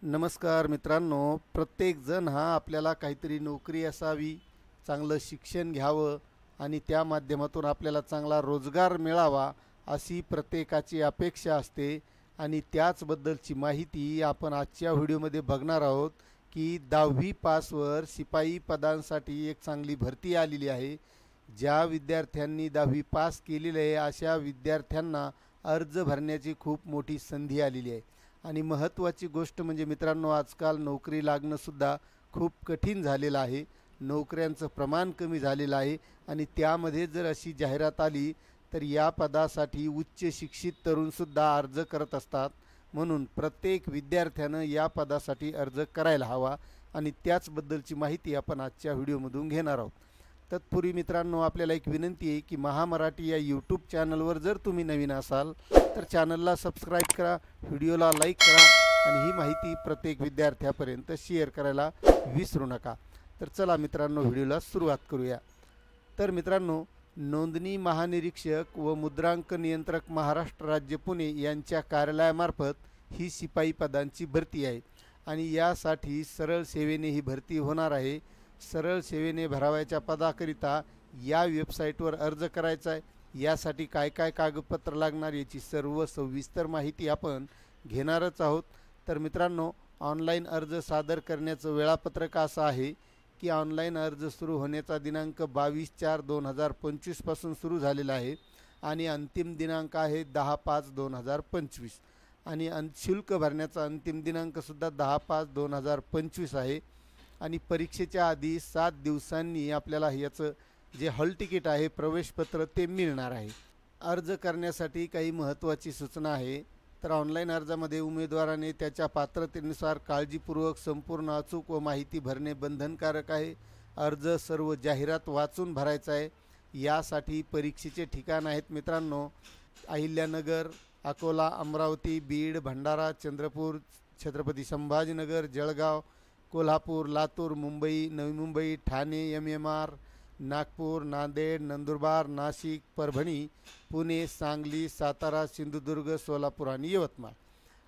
नमस्कार मित्रांनो, प्रत्येकजण हा आपल्याला काहीतरी नोकरी असावी, चांगलं शिक्षण घ्यावं आणि त्या माध्यमातून आपल्याला चांगला रोजगार मिळावा अशी प्रत्येकाची अपेक्षा असते. आणि त्याचबद्दलची माहिती आपण आजच्या व्हिडिओमध्ये बघणार आहोत की 10वी पासवर शिपाई पदांसाठी एक चांगली भरती आलेली आहे. ज्या विद्यार्थ्यांनी 10वी पास केलेले आहे अशा विद्यार्थ्यांना अर्ज भरण्याची खूप मोठी संधी आलेली आहे. आणि महत्त्वाची गोष्ट म्हणजे मित्रांनो, आजकाल नोकरी लागणंसुद्धा खूप कठीण झालेलं आहे. नोकऱ्यांचं प्रमाण कमी झालेलं आहे आणि त्यामध्ये जर अशी जाहिरात आली तर या पदासाठी उच्च शिक्षित तरुणसुद्धा अर्ज करत असतात. म्हणून प्रत्येक विद्यार्थ्यानं या पदासाठी अर्ज करायला हवा आणि त्याचबद्दलची माहिती आपण आजच्या व्हिडिओमधून घेणार आहोत. तत्पूर्वी मित्रांनो, आपल्याला एक विनंती आहे की महामराठी या यूट्यूब चॅनलवर जर तुम्ही नवीन असाल तर चॅनलला सबस्क्राईब करा, व्हिडिओला लाईक करा आणि ही माहिती प्रत्येक विद्यार्थ्यापर्यंत शेअर करायला विसरू नका. तर चला मित्रांनो, व्हिडिओला सुरुवात करूया. तर मित्रांनो, नोंदणी महानिरीक्षक व मुद्रांक नियंत्रक महाराष्ट्र राज्य पुणे यांच्या कार्यालयामार्फत ही शिपाई पदांची भरती आहे आणि यासाठी सरळ सेवेने ही भरती होणार आहे. सरळ सेवेने भरावयाच्या पदाकरिता या वेबसाईटवर अर्ज करायचा आहे. यासाठी काय काय कागदपत्र लागणार याची सर्व सविस्तर माहिती आपण घेणारच आहोत. तर मित्रांनो, ऑनलाईन अर्ज सादर करण्याचं वेळापत्रक असं आहे की ऑनलाईन अर्ज सुरू होण्याचा दिनांक 22/4/2025 पासून सुरू झालेला आहे आणि अंतिम दिनांक आहे 10/5/2025 आणि शुल्क भरण्याचा अंतिम दिनांकसुद्धा 10/5/2025 आहे. आणि परीक्षेच्या आधी 7 दिवसांनी आपल्याला याचं जे हॉल तिकीट आहे, प्रवेशपत्र, ते मिळणार आहे. अर्ज करण्यासाठी काही महत्त्वाची सूचना आहे. तर ऑनलाईन अर्जामध्ये उमेदवाराने त्याच्या पात्रतेनुसार काळजीपूर्वक संपूर्ण अचूक व माहिती भरणे बंधनकारक आहे. अर्ज सर्व जाहिरात वाचून भरायचा आहे. यासाठी परीक्षेचे ठिकाण आहेत मित्रांनो: अहिल्यानगर, अकोला, अमरावती, बीड, भंडारा, चंद्रपूर, छत्रपती संभाजीनगर, जळगाव, कोल्हापूर, लातूर, मुंबई, नवी मुंबई, ठाणे, MMR, नागपूर, नांदेड, नंदुरबार, नाशिक, परभणी, पुणे, सांगली, सातारा, सिंधुदुर्ग, सोलापूर आणि यवतमाळ.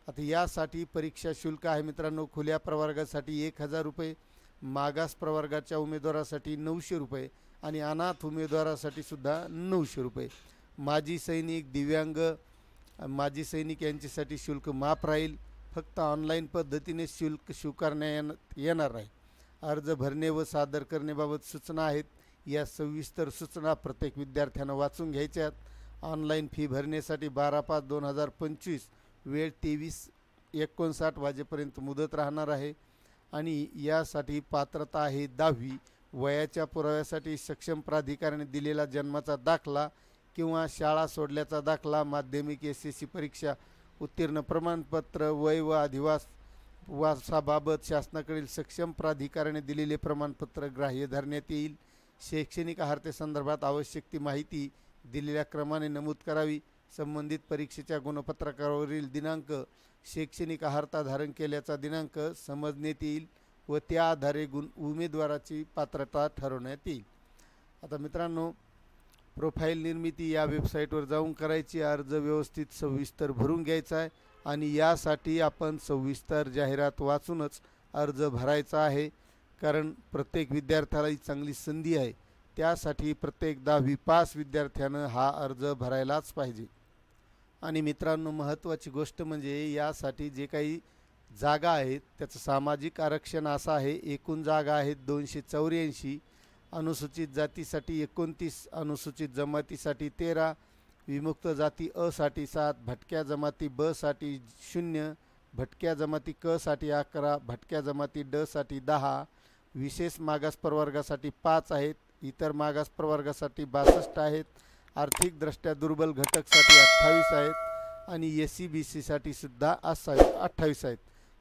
आता यासाठी परीक्षा शुल्क आहे मित्रांनो: खुल्या प्रवर्गासाठी 1000 रुपये, मागास प्रवर्गाच्या उमेदवारासाठी 900 रुपये आणि अनाथ उमेदवारासाठी सुद्धा 900 रुपये. माजी सैनिक, दिव्यांग, माजी सैनिक यांच्यासाठी शुल्क माफ राहील. फक्त ऑनलाईन पद्धतीने शुल्क स्वीकारण्यात येणार आहे. अर्ज भरणे व सादर करण्याबाबत सूचना आहेत. या सविस्तर सूचना प्रत्येक विद्यार्थ्यानं वाचून घ्यायच्यात. ऑनलाईन फी भरण्यासाठी 12/5/2025 वेळ 23:59 वाजेपर्यंत मुदत राहणार आहे. आणि यासाठी पात्रता आहे 10वी. वयाच्या पुराव्यासाठी सक्षम प्राधिकाऱ्याने दिलेला जन्माचा दाखला किंवा शाळा सोडल्याचा दाखला, माध्यमिक SSC परीक्षा उत्तीर्ण प्रमाणपत्र, वय व अधिवासाबाबत शासनाकडील सक्षम प्राधिकाऱ्याने दिलेले प्रमाणपत्र ग्राह्य धरण्यात येईल. शैक्षणिक अर्हतेसंदर्भात आवश्यक ती माहिती दिलेल्या क्रमाने नमूद करावी. संबंधित परीक्षेच्या गुणपत्रकावरील दिनांक, शैक्षणिक अर्हता धारण केल्याचा दिनांक समजण्यात येईल व त्या आधारे उमेदवाराची पात्रता ठरवण्यात येईल. आता मित्रांनो, प्रोफाईल निर्मिती या वेबसाईटवर जाऊन करायची. अर्ज व्यवस्थित सविस्तर भरून घ्यायचा आहे आणि यासाठी आपण सविस्तर जाहिरात वाचूनच अर्ज भरायचा आहे. कारण प्रत्येक विद्यार्थ्याला ही चांगली संधी आहे. त्यासाठी प्रत्येक 10वी पास विद्यार्थ्यानं हा अर्ज भरायलाच पाहिजे. आणि मित्रांनो, महत्त्वाची गोष्ट म्हणजे यासाठी जे काही जागा आहेत त्याचं सामाजिक आरक्षण असं आहे: एकूण जागा आहेत 284, अनुसूचित जातीसाठी 29, अनुसूचित जमातीसाठी 13, विमुक्त जाती अ साठी 7, भटक्या जमाती ब साठी 0, भटक्या जमाती क साठी 11, भटक्या जमाती ड साठी 10, विशेष मागास प्रवर्गासाठी 5 आहेत, इतर मागास प्रवर्गासाठी 62 आहेत, आर्थिकदृष्ट्या दुर्बल घटकसाठी 28 आहेत आणि SC BC साठी सुद्धा 28 आहेत.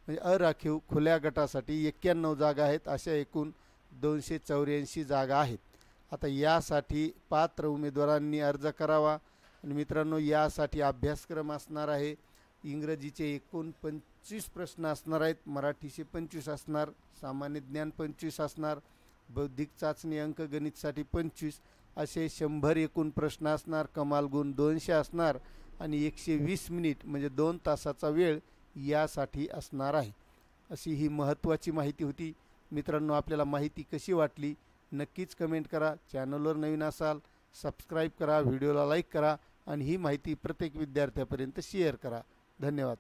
म्हणजे अराखीव खुल्या गटासाठी 91 जागा आहेत. अशा एकूण 284 जागा आहेत. आता यासाठी पात्र उमेदवारांनी अर्ज करावा. आणि मित्रांनो, यासाठी अभ्यासक्रम असणार आहे. इंग्रजीचे एकूण 25 प्रश्न असणार आहेत, मराठीचे 25 असणार, सामान्य ज्ञान 25 असणार, बौद्धिक चाचणी अंकगणितसाठी 25, असे 100 एकूण प्रश्न असणार. कमाल गुण 200 असणार आणि 120 मिनिट म्हणजे 2 तासाचा वेळ यासाठी असणार आहे. अशी ही महत्त्वाची माहिती होती. मित्रांनो, आपल्याला माहिती कशी वाटली नक्कीच कमेंट करा. चॅनलवर नवीन असाल सबस्क्राईब करा, व्हिडिओला लाईक करा आणि ही माहिती प्रत्येक विद्यार्थ्यापर्यंत शेअर करा. धन्यवाद.